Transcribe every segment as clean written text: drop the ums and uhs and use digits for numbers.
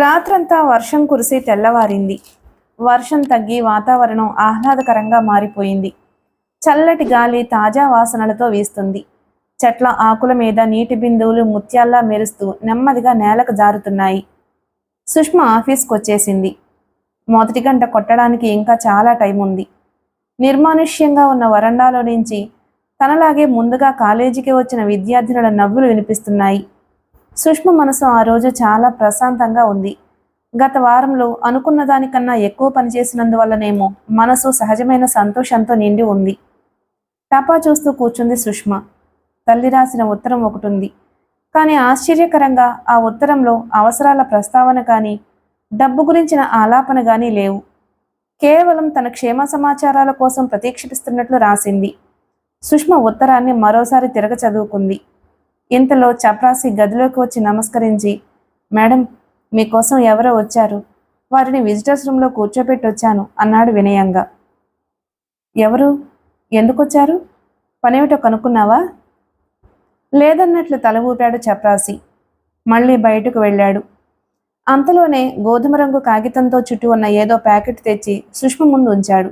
రాత్రంతా వర్షం కురిసి తెల్లవారింది. వర్షం తగ్గి వాతావరణం ఆహ్లాదకరంగా మారిపోయింది. చల్లటి గాలి తాజా వాసనలతో వీస్తుంది. చెట్ల ఆకుల మీద నీటి బిందువులు ముత్యాల్లా మెరుస్తూ నెమ్మదిగా నేలకు జారుతున్నాయి. సుష్మ ఆఫీస్కి వచ్చేసింది. మొదటి గంట కొట్టడానికి ఇంకా చాలా టైం ఉంది. నిర్మానుష్యంగా ఉన్న వరండాలో నుంచి తనలాగే ముందుగా కాలేజీకి వచ్చిన విద్యార్థినుల నవ్వులు వినిపిస్తున్నాయి. సుష్మ మనసు ఆ రోజు చాలా ప్రశాంతంగా ఉంది. గత వారంలో అనుకున్న దానికన్నా ఎక్కువ పనిచేసినందువల్లనేమో మనసు సహజమైన సంతోషంతో నిండి ఉంది. టపా చూస్తూ కూర్చుంది సుష్మ. తల్లి రాసిన ఉత్తరం ఒకటుంది. కానీ ఆశ్చర్యకరంగా ఆ ఉత్తరంలో అవసరాల ప్రస్తావన కానీ డబ్బు గురించిన ఆలాపన కానీ లేవు. కేవలం తన క్షేమ సమాచారాల కోసం ప్రతీక్షిస్తున్నట్లు రాసింది. సుష్మ ఉత్తరాన్ని మరోసారి తిరగ చదువుకుంది. ఇంతలో చప్రాసి గదిలోకి వచ్చి నమస్కరించి, మేడం, మీకోసం ఎవరో వచ్చారు, వారిని విజిటర్స్ రూమ్లో కూర్చోపెట్టి వచ్చాను అన్నాడు వినయంగా. ఎవరు? ఎందుకొచ్చారు? పనేమిటో కనుక్కున్నావా? లేదన్నట్లు తల ఊపాడు చప్రాసి. మళ్ళీ బయటకు వెళ్ళాడు. అంతలోనే గోధుమ రంగు కాగితంతో చుట్టి ఉన్న ఏదో ప్యాకెట్ తెచ్చి సుష్మ ముందు ఉంచాడు.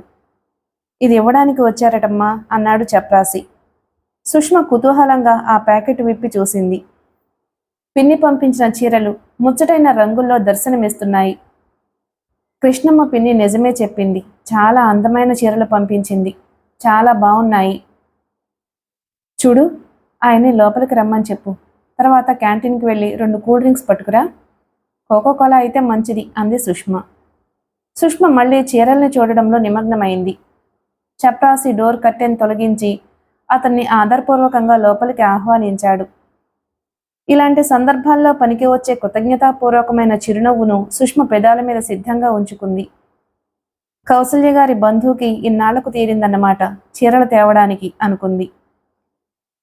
ఇది ఇవ్వడానికి వచ్చారటమ్మా అన్నాడు చప్రాసి. సుష్మ కుతూహలంగా ఆ ప్యాకెట్ విప్పి చూసింది. పిన్ని పంపించిన చీరలు ముచ్చటైన రంగుల్లో దర్శనమిస్తున్నాయి. కృష్ణమ్మ పిన్ని నిజమే చెప్పింది. చాలా అందమైన చీరలు పంపించింది. చాలా బాగున్నాయి. చూడు, ఆయన్ని లోపలికి రమ్మని చెప్పు. తర్వాత క్యాంటీన్కి వెళ్ళి 2 కూల్ డ్రింక్స్ పట్టుకురా. కోకోకోలా అయితే మంచిది అంది సుష్మ. సుష్మ మళ్ళీ చీరల్ని చూడడంలో నిమగ్నమైంది. చప్రాసి డోర్ కర్టెన్ తొలగించి అతన్ని ఆదరపూర్వకంగా లోపలికి ఆహ్వానించాడు. ఇలాంటి సందర్భాల్లో పనికి వచ్చే కృతజ్ఞతాపూర్వకమైన చిరునవ్వును సుష్మ పెదాల మీద సిద్ధంగా ఉంచుకుంది. కౌసల్య గారి బంధువుకి ఇన్నాళ్లకు తీరిందన్నమాట చీరలు తేవడానికి అనుకుంది.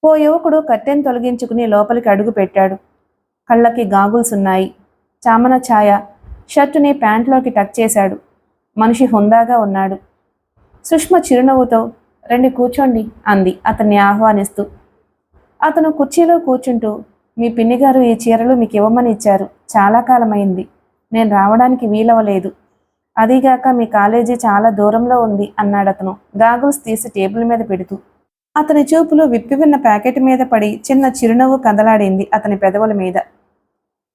ఓ యువకుడు కర్టెన్ తొలగించుకుని లోపలికి అడుగు పెట్టాడు. కళ్ళకి గాగుల్స్ ఉన్నాయి. చామన ఛాయ షర్టుని ప్యాంట్లోకి టక్ చేశాడు. మనిషి హుందాగా ఉన్నాడు. సుష్మ చిరునవ్వుతో, రండి కూర్చోండి అంది అతన్ని ఆహ్వానిస్తూ. అతను కుర్చీలో కూర్చుంటూ, మీ పిన్నిగారు ఈ చీరలు మీకు ఇవ్వమని ఇచ్చారు. చాలా కాలమైంది. నేను రావడానికి వీలవలేదు. అదీగాక మీ కాలేజీ చాలా దూరంలో ఉంది అన్నాడతను గాగుల్స్ తీసి టేబుల్ మీద పెడుతూ. అతని చూపులు విప్పివిన్న ప్యాకెట్ మీద పడి చిన్న చిరునవ్వు కదలాడింది అతని పెదవుల మీద.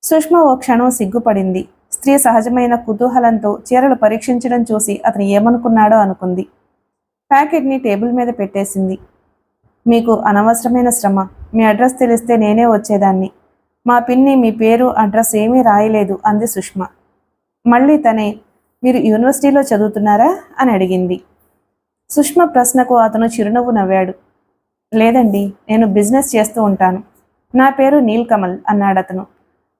సుష్మ ఓ క్షణం సిగ్గుపడింది. స్త్రీ సహజమైన కుతూహలంతో చీరలు పరీక్షించడం చూసి అతను ఏమనుకున్నాడో అనుకుంది. ప్యాకెట్ని టేబుల్ మీద పెట్టేసింది. మీకు అనవసరమైన శ్రమ. మీ అడ్రస్ తెలిస్తే నేనే వచ్చేదాన్ని. మా పిన్ని మీ పేరు అడ్రస్ ఏమీ రాయలేదు అంది సుష్మ. మళ్ళీ తనే, మీరు యూనివర్సిటీలో చదువుతున్నారా అని అడిగింది. సుష్మ ప్రశ్నకు అతను చిరునవ్వు నవ్వాడు. లేదండి, నేను బిజినెస్ చేస్తూ ఉంటాను. నా పేరు నీల్కమల్ అన్నాడతను.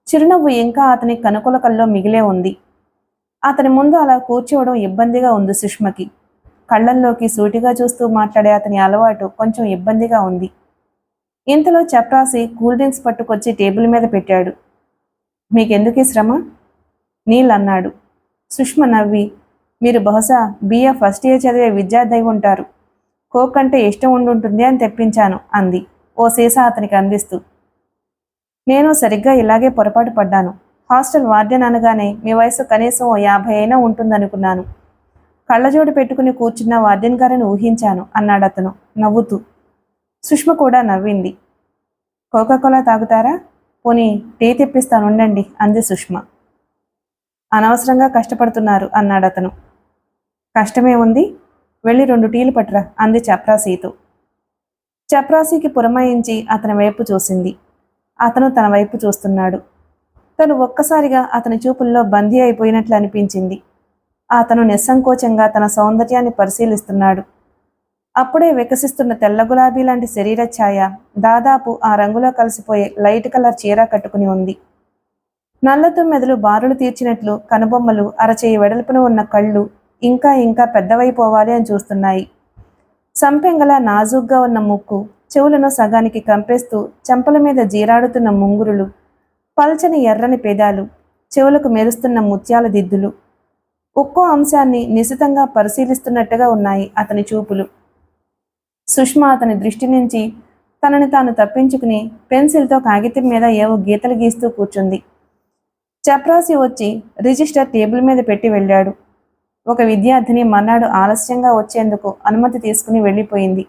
చిరునవ్వు ఇంకా అతని కనుకొలకల్లో మిగిలే ఉంది. అతని ముందు అలా కూర్చోవడం ఇబ్బందిగా ఉంది సుష్మకి. కళ్ళల్లోకి సూటిగా చూస్తూ మాట్లాడే అతని అలవాటు కొంచెం ఇబ్బందిగా ఉంది. ఇంతలో చప్రాసి కూల్ డ్రింక్స్ పట్టుకొచ్చి టేబుల్ మీద పెట్టాడు. మీకెందుకీ శ్రమ? నీల్ అన్నాడు. సుష్మ నవ్వి, మీరు బహుశా BA ఫస్ట్ ఇయర్ చదివే విద్యార్థి అయి ఉంటారు. కోక్ అంటే ఇష్టం ఉండుంటుంది అని తెప్పించాను అంది ఓ సీసా అతనికి అందిస్తూ. నేను సరిగ్గా ఇలాగే పొరపాటు పడ్డాను. హాస్టల్ వార్డెన్ అనగానే మీ వయసు కనీసం 50 అయినా ఉంటుందనుకున్నాను. కళ్ళజోడు పెట్టుకుని కూర్చున్న వార్డెన్ గారిని ఊహించాను అన్నాడతను నవ్వుతూ. సుష్మ కూడా నవ్వింది. కోకాకోలా తాగుతారా? పోనీ టీ తెప్పిస్తానుండండి అంది సుష్మ. అనవసరంగా కష్టపడుతున్నారు అన్నాడతను. కష్టమే ఉంది, వెళ్ళి 2 టీలు పట్టురా అంది చప్రాసీతో. చప్రాసీకి పురమాయించి అతని వైపు చూసింది. అతను తన వైపు చూస్తున్నాడు. తను ఒక్కసారిగా అతని చూపుల్లో బందీ అయిపోయినట్లు అనిపించింది. అతను నిస్సంకోచంగా తన సౌందర్యాన్ని పరిశీలిస్తున్నాడు. అప్పుడే వికసిస్తున్న తెల్ల గులాబీ లాంటి శరీర ఛాయ దాదాపు ఆ రంగులో కలిసిపోయే లైట్ కలర్ చీర కట్టుకుని ఉంది. నల్లతో మెదలు బారులు తీర్చినట్లు కనుబొమ్మలు, అరచేయి వెడల్పున ఉన్న కళ్ళు ఇంకా ఇంకా పెద్దవైపోవాలి అని చూస్తున్నాయి. సంపెంగల నాజూగ్గా ఉన్న ముక్కు, చెవులను సగానికి కంపేస్తూ చెంపల మీద జీరాడుతున్న ముంగురులు, పల్చని ఎర్రని పెదాలు, చెవులకు మెరుస్తున్న ముత్యాల దిద్దులు, ఒక్కో అంశాన్ని నిశితంగా పరిశీలిస్తున్నట్టుగా ఉన్నాయి అతని చూపులు. సుష్మ అతని దృష్టి నుంచి తనని తాను తప్పించుకుని పెన్సిల్తో కాగితం మీద ఏవో గీతలు గీస్తూ కూర్చుంది. చప్రాసి వచ్చి రిజిస్టర్ టేబుల్ మీద పెట్టి వెళ్ళాడు. ఒక విద్యార్థిని మర్నాడు ఆలస్యంగా వచ్చేందుకు అనుమతి తీసుకుని వెళ్ళిపోయింది.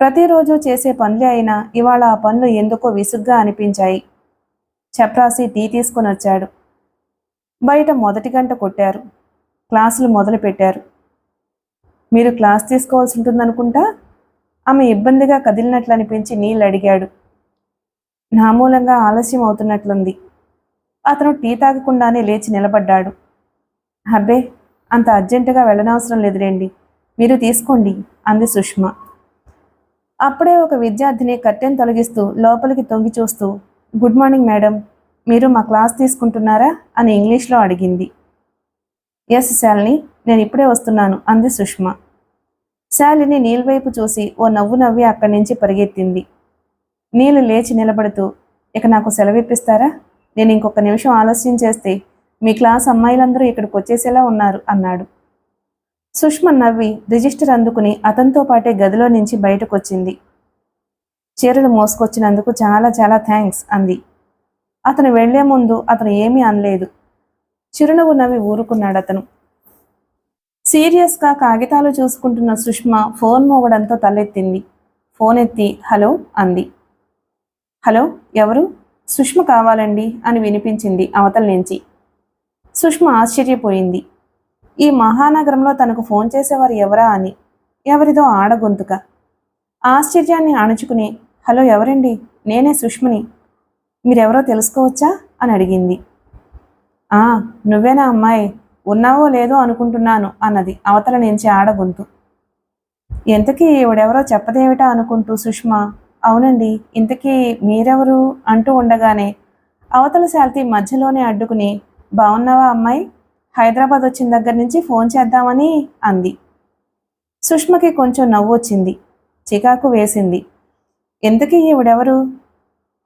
ప్రతిరోజు చేసే పనులే అయినా ఇవాళ ఆ పనులు ఎందుకో విసుగ్గా అనిపించాయి. చప్రాసి టీ తీసుకుని వచ్చాడు. బయట మొదటి గంట కొట్టారు. క్లాసులు మొదలు పెట్టారు. మీరు క్లాస్ తీసుకోవాల్సి ఉంటుందనుకుంటా. ఆమె ఇబ్బందిగా కదిలినట్లు అనిపించి నీళ్ళు అడిగాడు. నా మూలంగా ఆలస్యం అవుతున్నట్లుంది. అతను టీ తాగకుండానే లేచి నిలబడ్డాడు. అబ్బే, అంత అర్జెంటుగా వెళ్ళనవసరం లేదులేండి, మీరు తీసుకోండి అంది సుష్మ. అప్పుడే ఒక విద్యార్థిని కట్టెను తొలగిస్తూ లోపలికి తొంగి చూస్తూ, గుడ్ మార్నింగ్ మేడం, మీరు మా క్లాస్ తీసుకుంటున్నారా అని ఇంగ్లీష్లో అడిగింది. ఎస్ శాలిని, నేను ఇప్పుడే వస్తున్నాను అంది సుష్మ. శాలిని నీల్ వైపు చూసి ఓ నవ్వు నవ్వి అక్కడి నుంచి పరిగెత్తింది. నీళ్ళు లేచి నిలబడుతూ, ఇక నాకు సెలవిప్పిస్తారా? నేను ఇంకొక నిమిషం ఆలస్యం చేస్తే మీ క్లాస్ అమ్మాయిలందరూ ఇక్కడికి వచ్చేసేలా ఉన్నారు అన్నాడు. సుష్మ నవ్వి రిజిస్టర్ అందుకుని అతనితో పాటే గదిలో నుంచి బయటకొచ్చింది. చీరలు మోసుకొచ్చినందుకు చాలా చాలా థ్యాంక్స్ అంది. అతను వెళ్లే ముందు అతను ఏమీ అనలేదు. చిరునవ్వు నవ్వి ఊరుకున్నాడు అతను. సీరియస్గా కాగితాలు చూసుకుంటున్న సుష్మ ఫోన్ మోగడంతో తలెత్తింది. ఫోన్ ఎత్తి హలో అంది. హలో, ఎవరు? సుష్మ కావాలండి అని వినిపించింది అవతల నుంచి. సుష్మ ఆశ్చర్యపోయింది. ఈ మహానగరంలో తనకు ఫోన్ చేసేవారు ఎవరా అని. ఎవరిదో ఆడగొంతుక. ఆశ్చర్యాన్ని అణుచుకుని, హలో ఎవరండి, నేనే సుష్మని, మీరెవరో తెలుసుకోవచ్చా అని అడిగింది. ఆ, నువ్వేనా అమ్మాయి, ఉన్నావో లేదో అనుకుంటున్నాను అన్నది అవతల నుంచి ఆడగొంతు. ఇంతకీ ఈవిడెవరో చెప్పదేమిటా అనుకుంటూ సుష్మ, అవునండి, ఇంతకీ మీరెవరు అంటూ ఉండగానే అవతల శాల్తీ మధ్యలోనే అడ్డుకుని, బాగున్నావా అమ్మాయి, హైదరాబాద్ వచ్చిన దగ్గర నుంచి ఫోన్ చేద్దామని అంది. సుష్మకి కొంచెం నవ్వు వచ్చింది, చికాకు వేసింది. ఇంతకీ ఈవిడెవరు,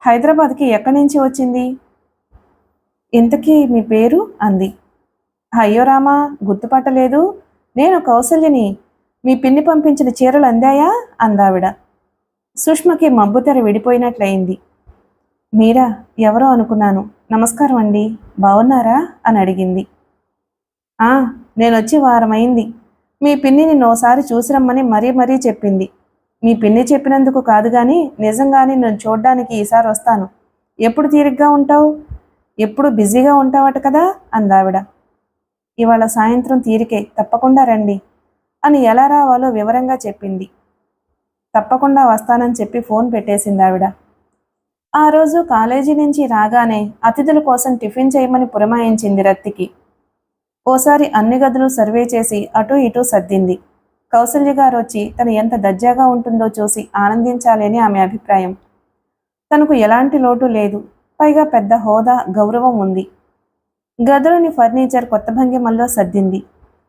హైదరాబాద్కి ఎక్కడి నుంచి వచ్చింది, ఇంతకీ మీ పేరు అంది. అయ్యో రామా, గుర్తుపట్టలేదు, నేను కౌసల్యని, మీ పిన్ని పంపించిన చీరలు అందాయా అందావిడ. సుష్మకి మబ్బుతెర విడిపోయినట్లయింది. మీరా, ఎవరో అనుకున్నాను, నమస్కారం అండి, బాగున్నారా అని అడిగింది. నేనొచ్చి వారమైంది. మీ పిన్ని నిన్నోసారి చూసిరమ్మని మరీ చెప్పింది. మీ పిన్ని చెప్పినందుకు కాదు కానీ నిజంగానే నేను చూడ్డానికి ఈసారి వస్తాను. ఎప్పుడు తీరిగ్గా ఉంటావు? ఎప్పుడు బిజీగా ఉంటావట కదా అందావిడ. ఇవాళ సాయంత్రం తీరికే, తప్పకుండా రండి అని ఎలా రావాలో వివరంగా చెప్పింది. తప్పకుండా వస్తానని చెప్పి ఫోన్ పెట్టేసింది ఆవిడ. ఆ రోజు కాలేజీ నుంచి రాగానే అతిథుల కోసం టిఫిన్ చేయమని పురమాయించింది రత్తికి. ఓసారి అన్ని గదులు సర్వే చేసి అటూ ఇటూ సర్దింది. కౌసల్య గారు వచ్చి తను ఎంత దర్జాగా ఉంటుందో చూసి ఆనందించాలి అని ఆమె అభిప్రాయం. తనకు ఎలాంటి లోటు లేదు, పైగా పెద్ద హోదా, గౌరవం ఉంది. గదిలోని ఫర్నిచర్ కొత్త భంగిమల్లో సర్దింది.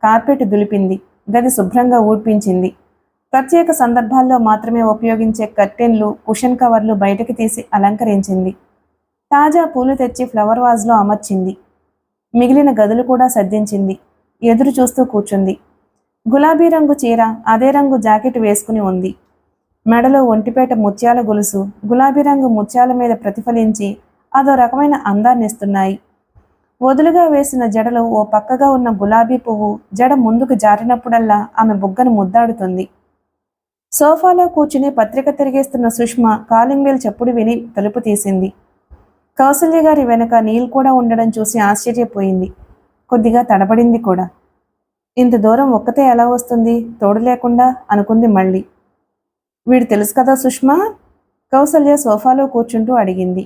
కార్పెట్ దులిపింది. గది శుభ్రంగా ఊడ్పించింది. ప్రత్యేక సందర్భాల్లో మాత్రమే ఉపయోగించే కర్టెన్లు, కుషన్ కవర్లు బయటకు తీసి అలంకరించింది. తాజా పూలు తెచ్చి ఫ్లవర్ వాజ్లో అమర్చింది. మిగిలిన గదులు కూడా సర్దించింది. ఎదురు చూస్తూ కూర్చుంది. గులాబీ రంగు చీర, అదే రంగు జాకెట్ వేసుకుని ఉంది. మెడలో ఒంటిపేట ముత్యాల గొలుసు గులాబీ రంగు ముత్యాల మీద ప్రతిఫలించి అదో రకమైన అందాన్నిస్తున్నాయి. వదులుగా వేసిన జడలో ఓ పక్కగా ఉన్న గులాబీ పువ్వు జడ ముందుకు జారినప్పుడల్లా ఆమె బుగ్గను ముద్దాడుతుంది. సోఫాలో కూర్చుని పత్రిక తిరిగేస్తున్న సుష్మ కాలింగ్ బెల్ చప్పుడు విని తలుపు తీసింది. కౌసల్య గారి వెనక నీల్ కూడా ఉండడం చూసి ఆశ్చర్యపోయింది. కొద్దిగా తడబడింది కూడా. ఇంత దూరం ఒక్కతే ఎలా వస్తుంది, తోడు లేకుండా అనుకుంది మళ్ళీ. వీడు తెలుసు కదా సుష్మా? కౌసల్య సోఫాలో కూర్చుంటూ అడిగింది.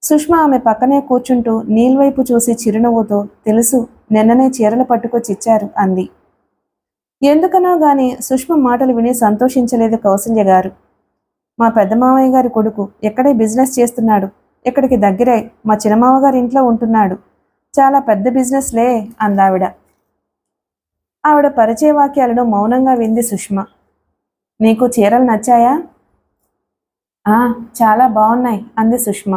సుష్మ ఆమె పక్కనే కూర్చుంటూ నీల్ వైపు చూసి చిరునవ్వుతో, తెలుసు, నిన్ననే చీరలు పట్టుకొచ్చిచ్చారు అంది. ఎందుకనో గాని సుష్మ మాటలు విని సంతోషించలేదు కౌసల్య గారు. మా పెద్ద మామయ్య గారి కొడుకు ఎక్కడే బిజినెస్ చేస్తున్నాడు, ఇక్కడికి దగ్గరే మా చిన్నమామ గారి ఇంట్లో ఉంటున్నాడు, చాలా పెద్ద బిజినెస్లే అందావిడ. ఆవిడ పరిచయ వాక్యాలను మౌనంగా వింది సుష్మ. నీకు చీరలు నచ్చాయా? చాలా బాగున్నాయి అంది సుష్మ.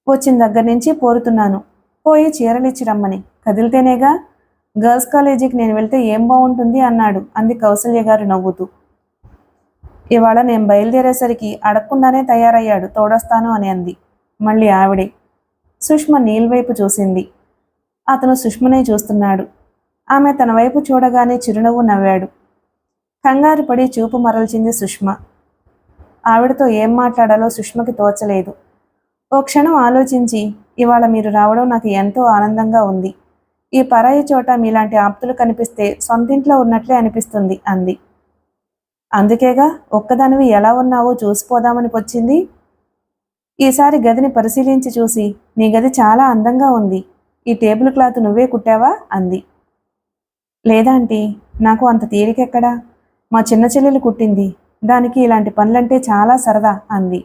వచ్చిన దగ్గర నుంచి పోరుతున్నాను, పోయి చీరలిచ్చి రమ్మని, కదిలితేనేగా. గర్ల్స్ కాలేజీకి నేను వెళ్తే ఏం బాగుంటుంది అన్నాడు అంది కౌసల్య గారు నవ్వుతూ. ఇవాళ నేను బయలుదేరేసరికి అడగకుండానే తయారయ్యాడు, తోడొస్తాను అని అంది. మళ్ళీ ఆవిడే. సుష్మ నీల్ వైపు చూసింది. అతను సుష్మనే చూస్తున్నాడు. ఆమె తన వైపు చూడగానే చిరునవ్వు నవ్వాడు. కంగారు పడి చూపు మరల్చింది సుష్మ. ఆవిడతో ఏం మాట్లాడాలో సుష్మకి తోచలేదు. ఓ క్షణం ఆలోచించి, ఇవాళ మీరు రావడం నాకు ఎంతో ఆనందంగా ఉంది. ఈ పరాయి చోట మీలాంటి ఆప్తులు కనిపిస్తే సొంతింట్లో ఉన్నట్లే అనిపిస్తుంది అంది. అందుకేగా ఒక్కదానివి ఎలా ఉన్నావో చూసిపోదామని వచ్చింది. ఈసారి గదిని పరిశీలించి చూసి, నీ గది చాలా అందంగా ఉంది. ఈ టేబుల్ క్లాత్ నువ్వే కుట్టావా అంది. లేదాంటీ, నాకు అంత తీరికెక్కడా? మా చిన్న చెల్లెలు కుట్టింది. దానికి ఇలాంటి పనులంటే చాలా సరదా అంది.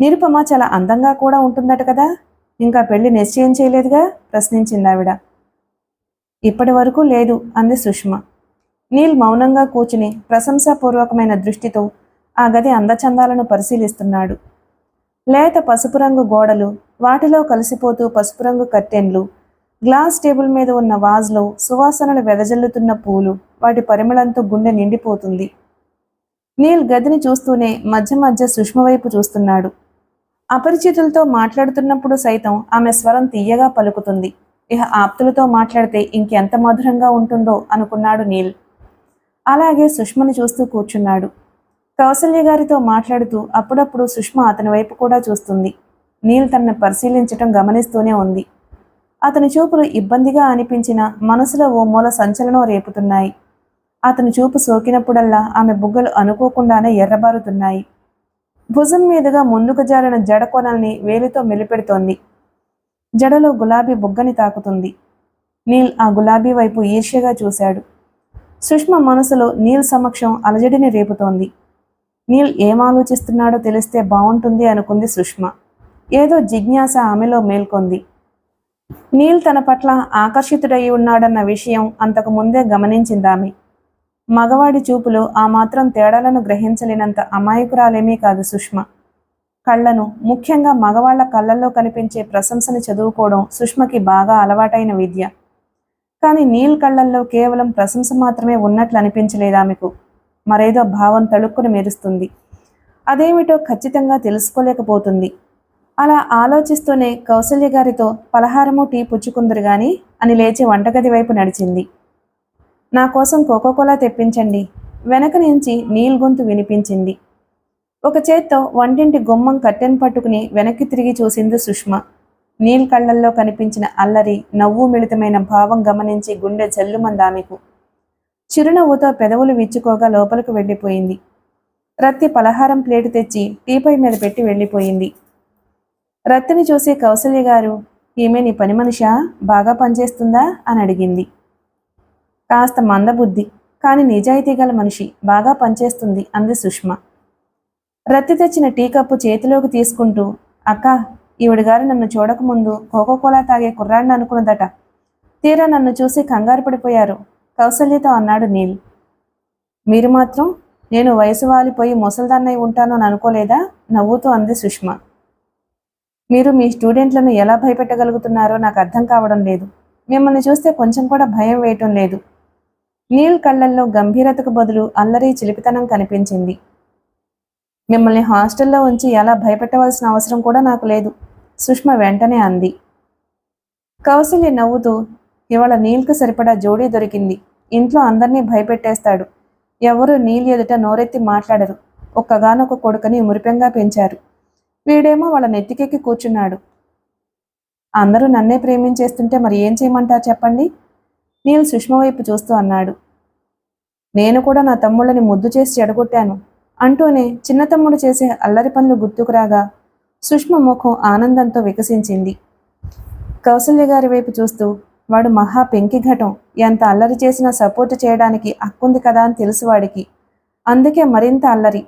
నిరుపమ చాలా అందంగా కూడా ఉంటుందట కదా, ఇంకా పెళ్లి నిశ్చయం చేయలేదుగా ప్రశ్నించింది ఆవిడ. ఇప్పటి వరకు లేదు అంది సుష్మ. నీల్ మౌనంగా కూర్చుని ప్రశంసాపూర్వకమైన దృష్టితో ఆ గది అందచందాలను పరిశీలిస్తున్నాడు. లేత పసుపు రంగు గోడలు, వాటిలో కలిసిపోతూ పసుపు రంగు కర్టెన్లు, గ్లాస్ టేబుల్ మీద ఉన్న వాజ్లో సువాసనలు వెదజల్లుతున్న పూలు, వాటి పరిమళంతో గుండె నిండిపోతుంది. నీల్ గదిని చూస్తూనే మధ్య మధ్య సుష్మ వైపు చూస్తున్నాడు. అపరిచితులతో మాట్లాడుతున్నప్పుడు సైతం ఆమె స్వరం తీయగా పలుకుతుంది. ఇహ ఆప్తులతో మాట్లాడితే ఇంకెంత మధురంగా ఉంటుందో అనుకున్నాడు నీల్. అలాగే సుష్మని చూస్తూ కూర్చున్నాడు. కౌసల్య గారితో మాట్లాడుతూ అప్పుడప్పుడు సుష్మ అతని వైపు కూడా చూస్తుంది. నీల్ తనను పరిశీలించటం గమనిస్తూనే ఉంది. అతని చూపులు ఇబ్బందిగా అనిపించిన మనసులో ఓ మూల సంచలనం రేపుతున్నాయి. అతని చూపు సోకినప్పుడల్లా ఆమె బుగ్గలు అనుకోకుండానే ఎర్రబారుతున్నాయి. భుజం మీదుగా ముందుకు జారిన జడ కొనల్ని వేలితో మెలిపెడుతోంది. జడలో గులాబీ బుగ్గని తాకుతుంది. నీల్ ఆ గులాబీ వైపు ఈర్ష్యగా చూశాడు. సుష్మ మనసులో నీల్ సమక్షం అలజడిని రేపుతోంది. నీల్ ఏం ఆలోచిస్తున్నాడో తెలిస్తే బాగుంటుంది అనుకుంది సుష్మ. ఏదో జిజ్ఞాస ఆమెలో మేల్కొంది. నీల్ తన పట్ల ఆకర్షితుడై ఉన్నాడన్న విషయం అంతకు ముందే గమనించిందామె. మగవాడి చూపులో ఆ మాత్రం తేడాలను గ్రహించలేనంత అమాయకురాలేమీ కాదు సుష్మ. కళ్ళను, ముఖ్యంగా మగవాళ్ల కళ్ళల్లో కనిపించే ప్రశంసని చదువుకోవడం సుష్మకి బాగా అలవాటైన విద్య. కానీ నీల్ కళ్ళల్లో కేవలం ప్రశంస మాత్రమే ఉన్నట్లు అనిపించలేదామెకు. మరేదో భావం తళుక్కున మెరుస్తుంది. అదేమిటో ఖచ్చితంగా తెలుసుకోలేకపోతుంది. అలా ఆలోచిస్తూనే కౌసల్య గారితో పలహారము టీ పుచ్చుకుందరు గాని అని లేచి వంటగది వైపు నడిచింది. నా కోసం కోకోకోలా తెప్పించండి, వెనక నుంచి నీల్ గొంతు వినిపించింది. ఒక చేత్తో వంటింటి గుమ్మం కట్టెను పట్టుకుని వెనక్కి తిరిగి చూసింది సుష్మ. నీల్ కళ్ళల్లో కనిపించిన అల్లరి, నవ్వు మిళితమైన భావం గమనించి గుండె జల్లుమందామెకు. చిరునవ్వుతో పెదవులు విచ్చుకోగా లోపలికి వెళ్ళిపోయింది. రత్తి పలహారం ప్లేటు తెచ్చి టీపై మీద పెట్టి వెళ్ళిపోయింది. రత్తిని చూసి కౌసల్య గారు, ఈమె నీ పని మనిషా, బాగా పనిచేస్తుందా అని అడిగింది. కాస్త మందబుద్ధి, కానీ నిజాయితీ గల మనిషి, బాగా పనిచేస్తుంది అంది సుష్మ. రత్తి తెచ్చిన టీ కప్పు చేతిలోకి తీసుకుంటూ, అక్క, ఈవిడగారు నన్ను చూడకముందు కోకోకోలా తాగే కుర్రాడిని అనుకున్నదట. తీరా నన్ను చూసి కంగారు పడిపోయారు కౌసల్యతో అన్నాడు నీల్. మీరు మాత్రం నేను వయసు వాలిపోయి ముసల్దాన్నై ఉంటాను అని అనుకోలేదా నవ్వుతూ అంది సుష్మ. మీరు మీ స్టూడెంట్లను ఎలా భయపెట్టగలుగుతున్నారో నాకు అర్థం కావడం లేదు. మిమ్మల్ని చూస్తే కొంచెం కూడా భయం వేయటం లేదు. నీల్ కళ్ళల్లో గంభీరతకు బదులు అల్లరి, చిలిపితనం కనిపించింది. మిమ్మల్ని హాస్టల్లో ఉంచి ఎలా భయపెట్టవలసిన అవసరం కూడా నాకు లేదు సుష్మ వెంటనే అంది. కౌసల్య నవ్వుతూ, ఇవాళ నీల్కు సరిపడా జోడీ దొరికింది. ఇంట్లో అందరినీ భయపెట్టేస్తాడు. ఎవరూ నీల్ ఎదుట నోరెత్తి మాట్లాడరు. ఒక్కగానొక కొడుకని మురిపెంగా పెంచారు. వీడేమో వాళ్ళ నెత్తికెక్కి కూర్చున్నాడు. అందరూ నన్నే ప్రేమించేస్తుంటే మరి ఏం చేయమంటారు చెప్పండి? నీల్ సుష్మ వైపు చూస్తూ అన్నాడు. నేను కూడా నా తమ్ముళ్ళని ముద్దు చేసి చెడగొట్టాను అంటూనే చిన్న తమ్ముడు చేసే అల్లరి పనులు గుర్తుకురాగా సుష్మ ముఖం ఆనందంతో వికసించింది. కౌసల్య గారి వైపు చూస్తూ, వాడు మహా పెంకిఘటం, ఎంత అల్లరి చేసినా సపోర్టు చేయడానికి హక్కుంది కదా అని తెలుసు వాడికి. అందుకే మరింత అల్లరి.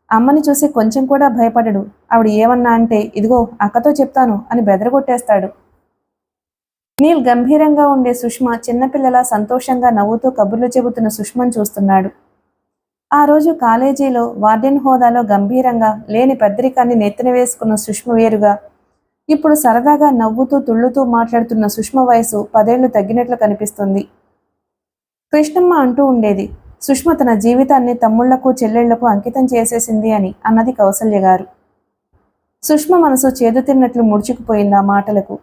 అమ్మని చూసి కొంచెం కూడా భయపడడు. ఆవిడ ఏమన్నా అంటే, ఇదిగో అక్కతో చెప్తాను అని బెదరగొట్టేస్తాడు. నీల్ గంభీరంగా ఉండే సుష్మ చిన్నపిల్లలా సంతోషంగా నవ్వుతూ కబుర్లు చెబుతున్న సుష్మను చూస్తున్నాడు. ఆ రోజు కాలేజీలో వార్డెన్ హోదాలో గంభీరంగా లేని పెద్దరికాన్ని నెత్తిన వేసుకున్న సుష్మ వేరుగా, ఇప్పుడు సరదాగా నవ్వుతూ తుళ్ళుతూ మాట్లాడుతున్న సుష్మ వయసు 10 ఏళ్లు తగ్గినట్లు కనిపిస్తుంది. కృష్ణమ్మ అంటూ ఉండేది, సుష్మ తన జీవితాన్ని తమ్ముళ్లకు చెల్లెళ్లకు అంకితం చేసేసింది అని అన్నది కౌసల్య గారు. సుష్మ మనసు చేదు తిన్నట్లు ముడుచుకుపోయింది ఆ మాటలకు.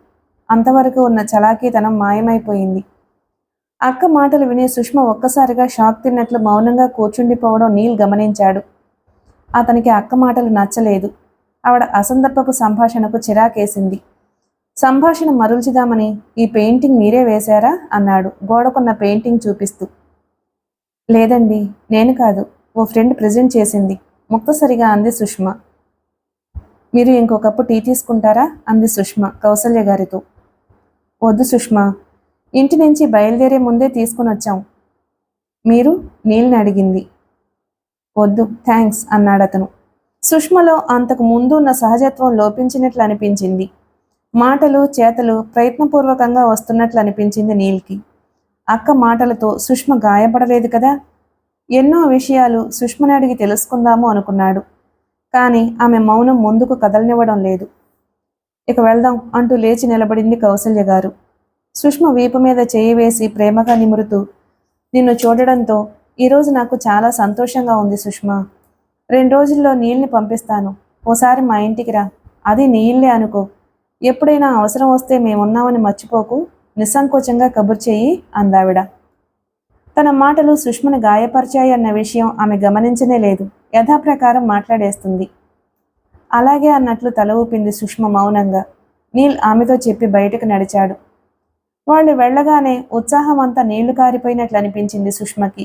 అంతవరకు ఉన్న చలాకీతనం మాయమైపోయింది. అక్క మాటలు విని సుష్మ ఒక్కసారిగా షాక్ తిన్నట్లు మౌనంగా కూర్చుండిపోవడం నీల్ గమనించాడు. అతనికి అక్క మాటలు నచ్చలేదు. ఆవిడ అసందర్భపు సంభాషణకు చిరాకేసింది. సంభాషణ మరుల్చిదామని ఈ పెయింటింగ్ మీరే వేశారా అన్నాడు గోడకున్న పెయింటింగ్ చూపిస్తూ. లేదండి, నేను కాదు, ఓ ఫ్రెండ్ ప్రెజెంట్ చేసింది ముక్తసరిగా అంది సుష్మ. మీరు ఇంకో కప్పు టీ తీసుకుంటారా అంది సుష్మ కౌసల్య గారితో. వద్దు సుష్మా, ఇంటి నుంచి బయలుదేరే ముందే తీసుకుని వచ్చాం. మీరు నీల్ని అడిగింది. వద్దు థ్యాంక్స్ అన్నాడతను. సుష్మలో అంతకు ముందు ఉన్న సహజత్వం లోపించినట్లు అనిపించింది. మాటలు చేతలు ప్రయత్నపూర్వకంగా వస్తున్నట్లు అనిపించింది నీల్కి. అక్క మాటలతో సుష్మ గాయపడలేదు కదా. ఎన్నో విషయాలు సుష్మని అడిగి తెలుసుకుందాము అనుకున్నాడు. కానీ ఆమె మౌనం ముందుకు కదలనివ్వడం లేదు. ఇక వెళ్దాం అంటూ లేచి నిలబడింది కౌసల్య గారు. సుష్మ వీపు మీద చేయి వేసి ప్రేమగా నిమురుతూ, నిన్ను చూడడంతో ఈరోజు నాకు చాలా సంతోషంగా ఉంది సుష్మా. 2 రోజుల్లో నీల్ని పంపిస్తాను. ఓసారి మా ఇంటికి రా. అది నీ ఇల్లే అనుకో. ఎప్పుడైనా అవసరం వస్తే మేమున్నామని మర్చిపోకు. నిస్సంకోచంగా కబుర్ చెయ్యి అందావిడ. తన మాటలు సుష్మను గాయపరిచాయి అన్న విషయం ఆమె గమనించనే లేదు. యథాప్రకారం మాట్లాడేస్తుంది. అలాగే అన్నట్లు తల ఊపింది సుష్మ మౌనంగా. నీల్ ఆమెతో చెప్పి బయటకు నడిచాడు. వాళ్ళు వెళ్ళగానే ఉత్సాహం అంతా నీళ్లు కారిపోయినట్లు అనిపించింది సుష్మకి.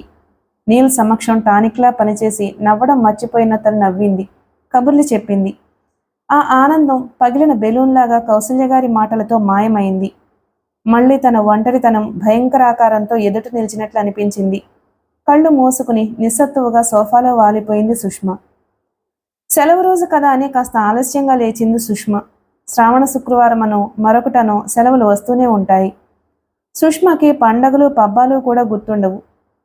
నీల్ సమక్షం టానిక్లా పనిచేసి నవ్వడం మర్చిపోయిన తను నవ్వింది, కబుర్లు చెప్పింది. ఆ ఆనందం పగిలిన బెలూన్లాగా కౌసల్యగారి మాటలతో మాయమైంది. మళ్ళీ తన ఒంటరితనం భయంకరాకారంతో ఎదుట నిలిచినట్లు అనిపించింది. కళ్ళు మూసుకుని నిస్సత్తువుగా సోఫాలో వాలిపోయింది సుష్మ. సెలవు రోజు కదా అని కాస్త ఆలస్యంగా లేచింది సుష్మ. శ్రావణ శుక్రవారమనో మరొకటనో సెలవులు వస్తూనే ఉంటాయి. సుష్మకి పండగలు పబ్బాలు కూడా గుర్తుండవు.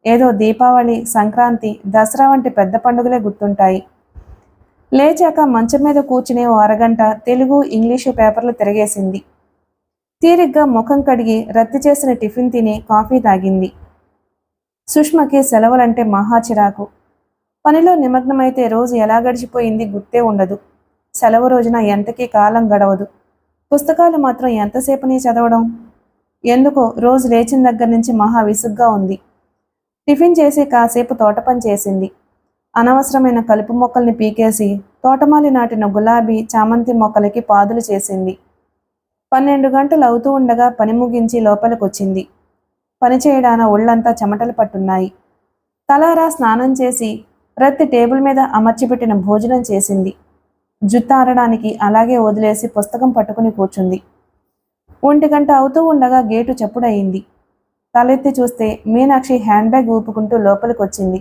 ఏదో దీపావళి, సంక్రాంతి, దసరా వంటి పెద్ద పండుగలే గుర్తుంటాయి. లేచాక మంచం మీద కూర్చునే ఓ అరగంట తెలుగు ఇంగ్లీషు పేపర్లు తిరగేసింది. తీరిగ్గా ముఖం కడిగి రద్దు చేసిన టిఫిన్ తిని కాఫీ తాగింది. సుష్మకి సెలవులంటే మహా చిరాకు. పనిలో నిమగ్నమైతే రోజు ఎలా గడిచిపోయింది గుర్తే ఉండదు. సెలవు రోజున ఎంతకీ కాలం గడవదు. పుస్తకాలు మాత్రం ఎంతసేపని చదవడం. ఎందుకో రోజు లేచిన దగ్గర నుంచి మహా విసుగ్గా ఉంది. టిఫిన్ చేసి కాసేపు తోట పని చేసింది. అనవసరమైన కలుపు మొక్కల్ని పీకేసి తోటమాలి నాటిన గులాబీ, చామంతి మొక్కలకి పాదులు చేసింది. 12 గంటలు అవుతూ ఉండగా పని ముగించి లోపలికొచ్చింది. పని చేయడాన ఒళ్ళంతా చెమటలు పట్టున్నాయి. తలారా స్నానం చేసి రత్తి టేబుల్ మీద అమర్చిపెట్టిన భోజనం చేసింది. జుత్తారడానికి అలాగే వదిలేసి పుస్తకం పట్టుకుని కూర్చుంది. 1 గంట అవుతూ ఉండగా గేటు చప్పుడయింది. తలెత్తి చూస్తే మీనాక్షి హ్యాండ్ బ్యాగ్ ఊపుకుంటూ లోపలికొచ్చింది.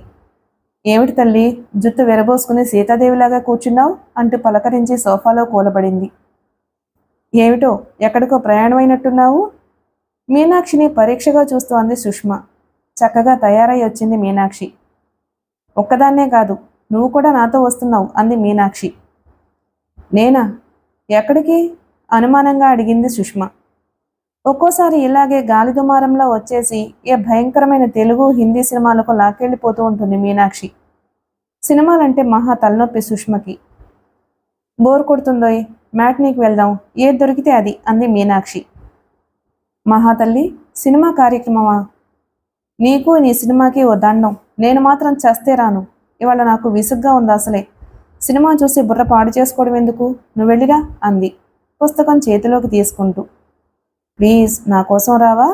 ఏమిటి తల్లి, జుత్తు విరబోసుకుని సీతాదేవిలాగా కూర్చున్నావు అంటూ పలకరించి సోఫాలో కూలబడింది. ఏమిటో ఎక్కడికో ప్రయాణమైనట్టున్నావు? మీనాక్షిని పరీక్షగా చూస్తూ అంది సుష్మ. చక్కగా తయారై వచ్చింది మీనాక్షి. ఒక్కదాన్నే కాదు, నువ్వు కూడా నాతో వస్తున్నావు అంది మీనాక్షి. నేనా? ఎక్కడికి? అనుమానంగా అడిగింది సుష్మ. ఒక్కోసారి ఇలాగే గాలి దుమారంలో వచ్చేసి ఏ భయంకరమైన తెలుగు, హిందీ సినిమాలకు లాక్కెళ్ళిపోతూ ఉంటుంది మీనాక్షి. సినిమాలంటే మహా తలనొప్పి సుష్మకి. బోర్ కొడుతుందోయ్, మ్యాట్నీకి వెళ్దాం, ఏది దొరికితే అది అంది మీనాక్షి. మహాతల్లి, సినిమా కార్యక్రమమా? నీకు నీ సినిమాకి ఓ దండం. నేను మాత్రం చస్తే రాను. ఇవాళ నాకు విసుగ్గా ఉంది అసలే. సినిమా చూసి బుర్ర పాడు చేసుకోవడం ఎందుకు? నువ్వు వెళ్ళిరా అంది పుస్తకం చేతిలోకి తీసుకుంటూ. ప్లీజ్ నా కోసం రావా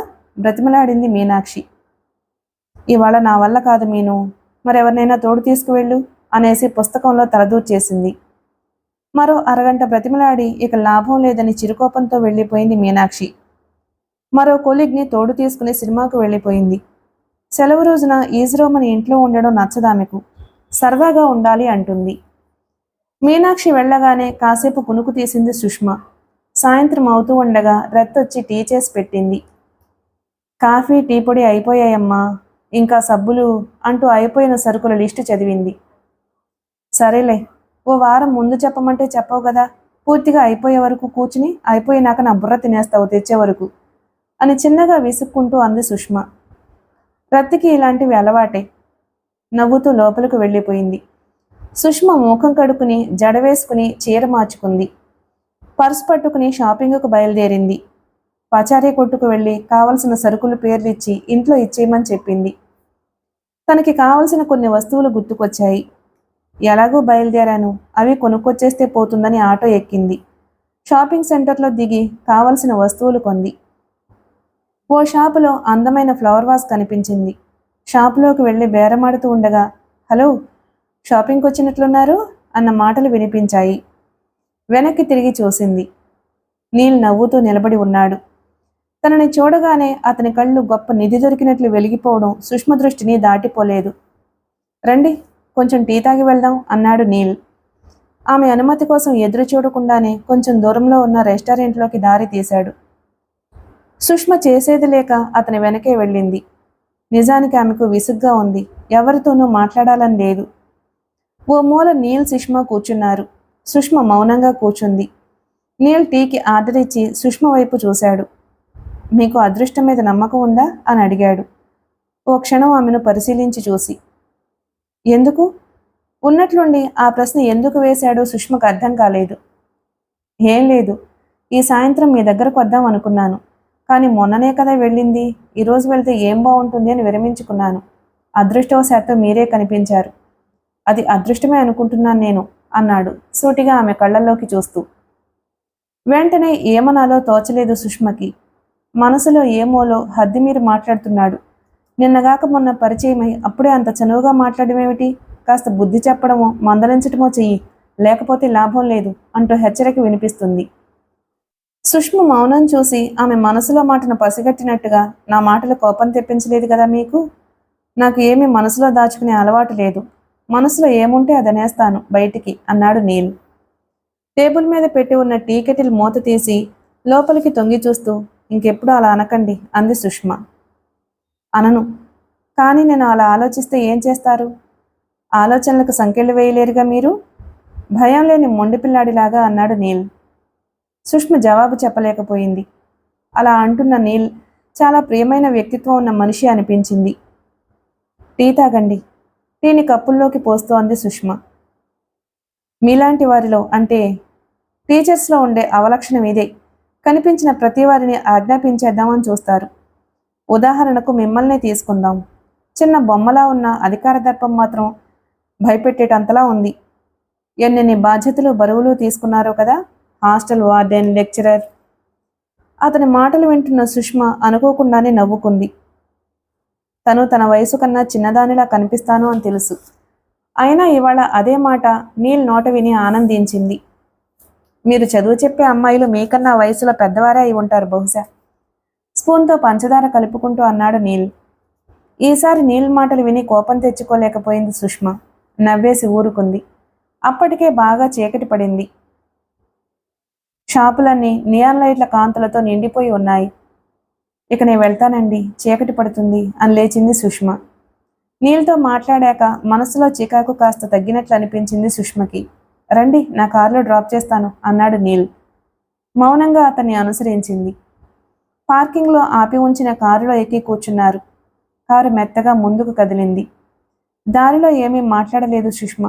బ్రతిమలాడింది మీనాక్షి. ఇవాళ నా వల్ల కాదు మీను, మరెవరినైనా తోడు తీసుకువెళ్ళు అనేసి పుస్తకంలో తలదూర్చేసింది. మరో అరగంట బ్రతిమలాడి ఇక లాభం లేదని చిరుకోపంతో వెళ్ళిపోయింది మీనాక్షి. మరో కొలీగ్ని తోడు తీసుకుని సినిమాకు వెళ్ళిపోయింది. సెలవు రోజున ఈజరోమని ఇంట్లో ఉండడం నచ్చదామెకు. సరదాగా ఉండాలి అంటుంది. మీనాక్షి వెళ్ళగానే కాసేపు కునుకు తీసింది సుష్మ. సాయంత్రం అవుతూ ఉండగా రత్తొచ్చి టీ చేసి పెట్టింది. కాఫీ, టీ పొడి అయిపోయాయమ్మా, ఇంకా సబ్బులు అంటూ అయిపోయిన సరుకుల లిస్టు చదివింది. సరేలే, ఓ వారం ముందు చెప్పమంటే చెప్పవు కదా, పూర్తిగా అయిపోయే వరకు కూర్చుని అయిపోయినాక నా బుర్ర తినేస్తావు తెచ్చే వరకు అని చిన్నగా విసుక్కుంటూ అంది సుష్మ. రత్తికి ఇలాంటివి అలవాటే. నవ్వుతూ లోపలికి వెళ్ళిపోయింది. సుష్మ ముఖం కడుక్కుని జడ వేసుకుని చీర మార్చుకుంది. పర్సు పట్టుకుని షాపింగ్కు బయలుదేరింది. పచారీ కొట్టుకు వెళ్ళి కావలసిన సరుకులు పేర్లిచ్చి ఇంట్లో ఇచ్చేయమని చెప్పింది. తనకి కావలసిన కొన్ని వస్తువులు గుర్తుకొచ్చాయి. ఎలాగూ బయలుదేరాను, అవి కొనుక్కొచ్చేస్తే పోతుందని ఆటో ఎక్కింది. షాపింగ్ సెంటర్లో దిగి కావలసిన వస్తువులు కొంది. ఓ షాపులో అందమైన ఫ్లవర్ వాస్ కనిపించింది. షాపులోకి వెళ్ళి బేరమాడుతూ ఉండగా, హలో, షాపింగ్కి వచ్చినట్లున్నారు అన్న మాటలు వినిపించాయి. వెనక్కి తిరిగి చూసింది. నీల్ నవ్వుతూ నిలబడి ఉన్నాడు. తనని చూడగానే అతని కళ్ళు గొప్ప నిధి దొరికినట్లు వెలిగిపోవడం సుష్మ దృష్టిని దాటిపోలేదు. రండి, కొంచెం టీ తాగి వెళ్దాం అన్నాడు నీల్. ఆమె అనుమతి కోసం ఎదురు చూడకుండానే కొంచెం దూరంలో ఉన్న రెస్టారెంట్లోకి దారి తీశాడు. సుష్మ చేసేది లేక అతని వెనకే వెళ్ళింది. నిజానికి ఆమెకు విసుగ్గా ఉంది. ఎవరితోనూ మాట్లాడాలని లేదు. ఓ మూల నీల్ సుష్మ కూర్చున్నారు. సుష్మ మౌనంగా కూర్చుంది. నీల్ టీకి ఆర్డర్ ఇచ్చి సుష్మ వైపు చూశాడు. మీకు అదృష్టం మీద నమ్మకం ఉందా అని అడిగాడు. ఓ క్షణం ఆమెను పరిశీలించి చూసి, ఎందుకు? ఉన్నట్లుండి ఆ ప్రశ్న ఎందుకు వేశాడో సుష్మకు అర్థం కాలేదు. ఏం లేదు, ఈ సాయంత్రం మీ దగ్గరకు వద్దాం అనుకున్నాను. కానీ మొన్ననే కదా వెళ్ళింది, ఈరోజు వెళ్తే ఏం బాగుంటుంది అని విరమించుకున్నాను. అదృష్టవశాత్తు మీరే కనిపించారు. అది అదృష్టమే అనుకుంటున్నాను నేను అన్నాడు సూటిగా ఆమె కళ్ళల్లోకి చూస్తూ. వెంటనే ఏమనాలో తోచలేదు సుష్మకి. మనసులో ఏమోలో హద్దు మీరు మాట్లాడుతున్నాడు. నిన్నగాక మొన్న పరిచయమై అప్పుడే అంత చనువుగా మాట్లాడమేమిటి? కాస్త బుద్ధి చెప్పడమో మందలించటమో చెయ్యి, లేకపోతే లాభం లేదు అంటూ హెచ్చరిక వినిపిస్తుంది. సుష్మ మౌనం చూసి ఆమె మనసులో మాటను పసిగట్టినట్టుగా, నా మాటలు కోపం తెప్పించలేదు కదా మీకు? నాకు ఏమీ మనసులో దాచుకునే అలవాటు లేదు. మనసులో ఏముంటే అది అనేస్తాను బయటికి అన్నాడు నీల్. టేబుల్ మీద పెట్టి ఉన్న టీ కెటిల్ మూత తీసి లోపలికి తొంగి చూస్తూ, ఇంకెప్పుడు అలా అనకండి అంది సుష్మ. అనను, కానీ నేను అలా ఆలోచిస్తే ఏం చేస్తారు? ఆలోచనలకు సంకెళ్ళు వేయలేరుగా మీరు? భయం లేని మొండి పిల్లాడిలాగా అన్నాడు నీల్. సుష్మ జవాబు చెప్పలేకపోయింది. అలా అంటున్న నీల్ చాలా ప్రియమైన వ్యక్తిత్వం ఉన్న మనిషి అనిపించింది. టీ తాగండి, టీని కప్పుల్లోకి పోస్తూ అంది సుష్మ. మీలాంటి వారిలో, అంటే టీచర్స్లో ఉండే అవలక్షణం ఇదే. కనిపించిన ప్రతి వారిని ఆజ్ఞాపించేద్దామని చూస్తారు. ఉదాహరణకు మిమ్మల్నే తీసుకుందాం. చిన్న బొమ్మలా ఉన్న అధికార దర్పం మాత్రం భయపెట్టేటంతలా ఉంది. ఎన్నెన్ని బాధ్యతలు బరువులు తీసుకున్నారో కదా. Hostel warden, lecturer. అతని మాటలు వింటున్న సుష్మ అనుకోకుండానే నవ్వుకుంది. తను తన వయసు కన్నా చిన్నదానిలా కనిపిస్తాను అని తెలుసు. అయినా ఇవాళ అదే మాట నీల్ నోట విని ఆనందించింది. మీరు చదువు చెప్పే అమ్మాయిలు మీకన్నా వయసులో పెద్దవారే అయి ఉంటారు బహుశా. స్పూన్తో పంచదార కలుపుకుంటూ అన్నాడు నీల్. ఈసారి నీల్ మాటలు విని కోపం తెచ్చుకోలేకపోయింది సుష్మ. నవ్వేసి ఊరుకుంది. అప్పటికే బాగా చీకటి పడింది. షాపులన్నీ నియాన్ లైట్ల కాంతులతో నిండిపోయి ఉన్నాయి. ఇక నేను వెళ్తానండి, చీకటి పడుతుంది అని లేచింది సుష్మ. నీల్తో మాట్లాడాక మనసులో చికాకు కాస్త తగ్గినట్లు అనిపించింది సుష్మకి. రండి, నా కారులో డ్రాప్ చేస్తాను అన్నాడు నీల్. మౌనంగా అతన్ని అనుసరించింది. పార్కింగ్లో ఆపి ఉంచిన కారులో ఎక్కి కూర్చున్నారు. కారు మెత్తగా ముందుకు కదిలింది. దారిలో ఏమీ మాట్లాడలేదు సుష్మ.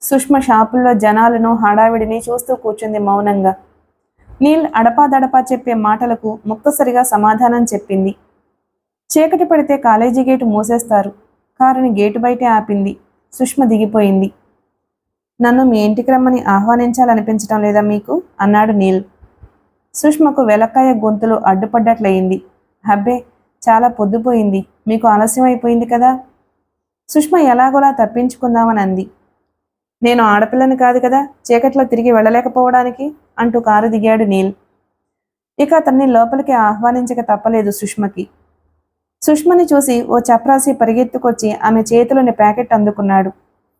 సుష్మ షాపుల్లో జనాలను హడావిడిని చూస్తూ కూర్చుంది మౌనంగా. నీల్ అడపాదడపా చెప్పే మాటలకు ముక్తసరిగా సమాధానం చెప్పింది. చీకటి పడితే కాలేజీ గేటు మూసేస్తారు. కారుని గేటు బయటే ఆపింది. సుష్మ దిగిపోయింది. నన్ను మీ ఇంటికి రమ్మని ఆహ్వానించాలనిపించడం లేదా మీకు అన్నాడు నీల్. సుష్మకు వెలక్కాయ గొంతులు అడ్డుపడ్డట్లయింది. హబ్బే, చాలా పొద్దుపోయింది, మీకు ఆలస్యం అయిపోయింది కదా. సుష్మ ఎలాగోలా తప్పించుకుందామని అంది. నేను ఆడపిల్లని కాదు కదా చీకట్లో తిరిగి వెళ్ళలేకపోవడానికి అంటూ కారు దిగాడు నీల్. ఇక అతన్ని లోపలికి ఆహ్వానించక తప్పలేదు సుష్మకి. సుష్మని చూసి ఓ చప్రాసి పరిగెత్తుకొచ్చి ఆమె చేతిలోని ప్యాకెట్ అందుకున్నాడు.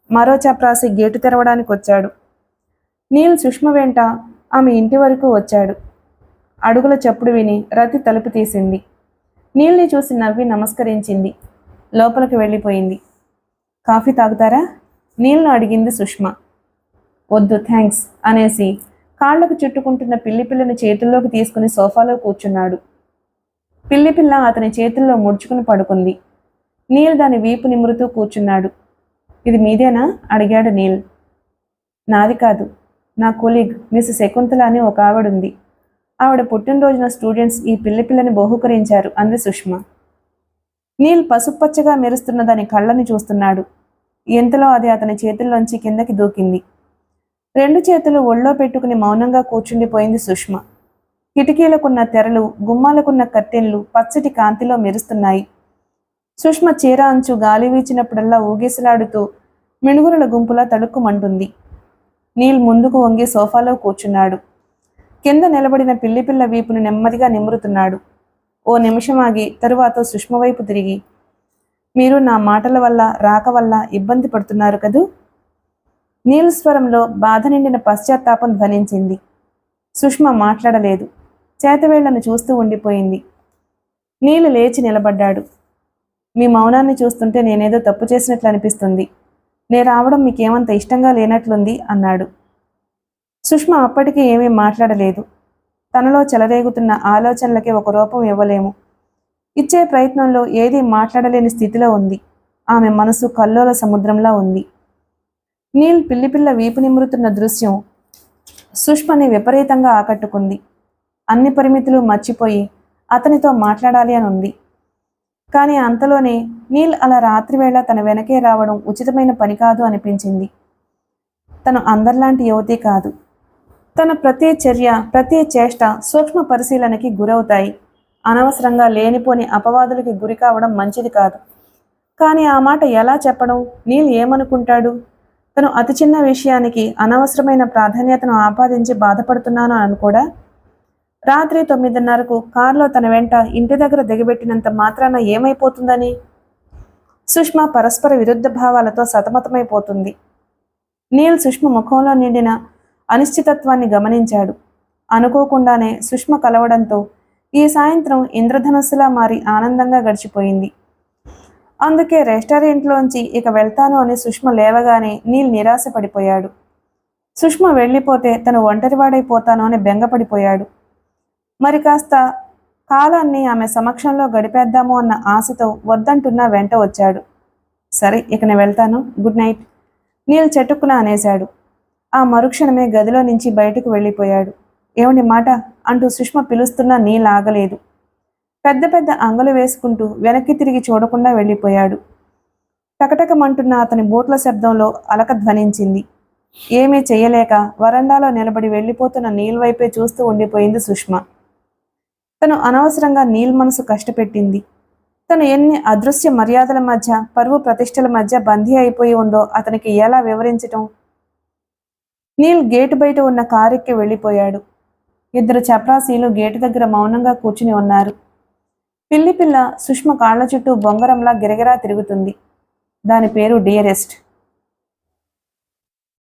మరో చప్రాసి గేటు తెరవడానికి వచ్చాడు. నీల్ సుష్మ వెంట ఆమె ఇంటి వరకు వచ్చాడు. అడుగుల చప్పుడు విని రతి తలుపు తీసింది. నీల్ని చూసి నవ్వి నమస్కరించింది. లోపలికి వెళ్ళిపోయింది. కాఫీ తాగుతారా? నీల్ను అడిగింది సుష్మ. వద్దు థ్యాంక్స్ అనేసి కాళ్లకు చుట్టుకుంటున్న పిల్లిపిల్లని చేతుల్లోకి తీసుకుని సోఫాలో కూర్చున్నాడు. పిల్లిపిల్ల అతని చేతుల్లో ముడుచుకుని పడుకుంది. నీల్ దాని వీపు నిమురుతూ కూర్చున్నాడు. ఇది మీదేనా అడిగాడు నీల్. నాది కాదు, నా కొలీగ్ మిస్ శకుంతల అని ఒక ఆవిడుంది. ఆవిడ పుట్టినరోజున స్టూడెంట్స్ ఈ పిల్లని బహూకరించారు అంది సుష్మ. నీల్ పసుపచ్చగా మెరుస్తున్న దాని కళ్ళని చూస్తున్నాడు. ఎంతలో అది అతని చేతుల్లోంచి కిందకి దూకింది. 2 చేతులు ఒళ్ళో పెట్టుకుని మౌనంగా కూర్చుండిపోయింది సుష్మ. కిటికీలకున్న తెరలు, గుమ్మాలకున్న కర్టెన్లు పచ్చటి కాంతిలో మెరుస్తున్నాయి. సుష్మ చీర అంచు గాలి వీచినప్పుడల్లా ఊగిసలాడుతూ మిణుగురుల గుంపులా తళుక్కుమంటుంది. నీల్ ముందుకు వంగి సోఫాలో కూర్చున్నాడు. కింద నిలబడిన పిల్ల వీపును నెమ్మదిగా నిమురుతున్నాడు. ఓ నిమిషం ఆగి తరువాత సుష్మ వైపు తిరిగి, మీరు నా మాటల వల్ల రాక వల్ల ఇబ్బంది పడుతున్నారు కదూ? నీల్ స్వరంలో బాధ నిండిన పశ్చాత్తాపం ధ్వనించింది. సుష్మ మాట్లాడలేదు. చేతవేళ్లను చూస్తూ ఉండిపోయింది. నీల్ లేచి నిలబడ్డాడు. మీ మౌనాన్ని చూస్తుంటే నేనేదో తప్పు చేసినట్లు అనిపిస్తుంది. నే రావడం మీకేమంత ఇష్టంగా లేనట్లుంది అన్నాడు. సుష్మ అప్పటికీ ఏమీ మాట్లాడలేదు. తనలో చెలరేగుతున్న ఆలోచనలకి ఒక రూపం ఇవ్వలేము. ఇచ్చే ప్రయత్నంలో ఏదీ మాట్లాడలేని స్థితిలో ఉంది. ఆమె మనసు కల్లోల సముద్రంలా ఉంది. నీల్ పిల్ల వీపు నిమురుతున్న దృశ్యం సుష్మని విపరీతంగా ఆకట్టుకుంది. అన్ని పరిమితులు మర్చిపోయి అతనితో మాట్లాడాలి అని ఉంది. కానీ అంతలోనే నీల్ అలా రాత్రివేళ తన వెనకే రావడం ఉచితమైన పని కాదు అనిపించింది. తను అందరిలాంటి యువతి కాదు. తన ప్రతి చర్య, ప్రతి చేష్ట సూక్ష్మ పరిశీలనకి గురవుతాయి. అనవసరంగా లేనిపోని అపవాదులకి గురి కావడం మంచిది కాదు. కానీ ఆ మాట ఎలా చెప్పడం? నీల్ ఏమనుకుంటాడు? తను అతి చిన్న విషయానికి అనవసరమైన ప్రాధాన్యతను ఆపాదించి బాధపడుతున్నాను అనుకోడా? రాత్రి 9:30కు కారులో తన వెంట ఇంటి దగ్గర దిగబెట్టినంత మాత్రాన ఏమైపోతుందని? సుష్మ పరస్పర విరుద్ధ భావాలతో సతమతమైపోతుంది. నీల్ సుష్మ ముఖంలో నిండిన అనిశ్చితత్వాన్ని గమనించాడు. అనుకోకుండానే సుష్మ కలవడంతో ఈ సాయంత్రం ఇంద్రధనుస్సులా మారి ఆనందంగా గడిచిపోయింది. అందుకే రెస్టారెంట్లోంచి ఇక వెళ్తాను అని సుష్మ లేవగానే నీల్ నిరాశ పడిపోయాడు. సుష్మ వెళ్ళిపోతే తను ఒంటరివాడైపోతాను అని బెంగపడిపోయాడు. మరి కాస్త కాలాన్ని ఆమె సమక్షంలో గడిపేద్దాము అన్న ఆశతో వద్దంటున్నా వెంట వచ్చాడు. సరే, ఇక నేను వెళ్తాను, గుడ్ నైట్ నీల్ చటుక్కున అనేశాడు. ఆ మరుక్షణమే గదిలో నుంచి బయటకు వెళ్ళిపోయాడు. ఏమండి మాట అంటూ సుష్మ పిలుస్తున్నా నీల్ ఆగలేదు. పెద్ద పెద్ద అంగలు వేసుకుంటూ వెనక్కి తిరిగి చూడకుండా వెళ్ళిపోయాడు. టకటకమంటున్న అతని బూట్ల శబ్దంలో అలక ధ్వనించింది. ఏమీ చెయ్యలేక వరండాలో నిలబడి వెళ్ళిపోతున్న నీల్ వైపే చూస్తూ ఉండిపోయింది సుష్మ. తను అనవసరంగా నీల్ మనసు కష్టపెట్టింది. తను ఎన్ని అదృశ్య మర్యాదల మధ్య, పరువు ప్రతిష్టల మధ్య బందీ అయిపోయి ఉందో అతనికి ఎలా వివరించటం? నీల్ గేటు బయట ఉన్న కారెక్కి వెళ్ళిపోయాడు. 2 చప్రాసీలు గేటు దగ్గర మౌనంగా కూర్చుని ఉన్నారు. పిల్ల సుష్మ కాళ్ల చుట్టూ బొంగరంలా గిరగిరా తిరుగుతుంది. దాని పేరు డియరెస్ట్.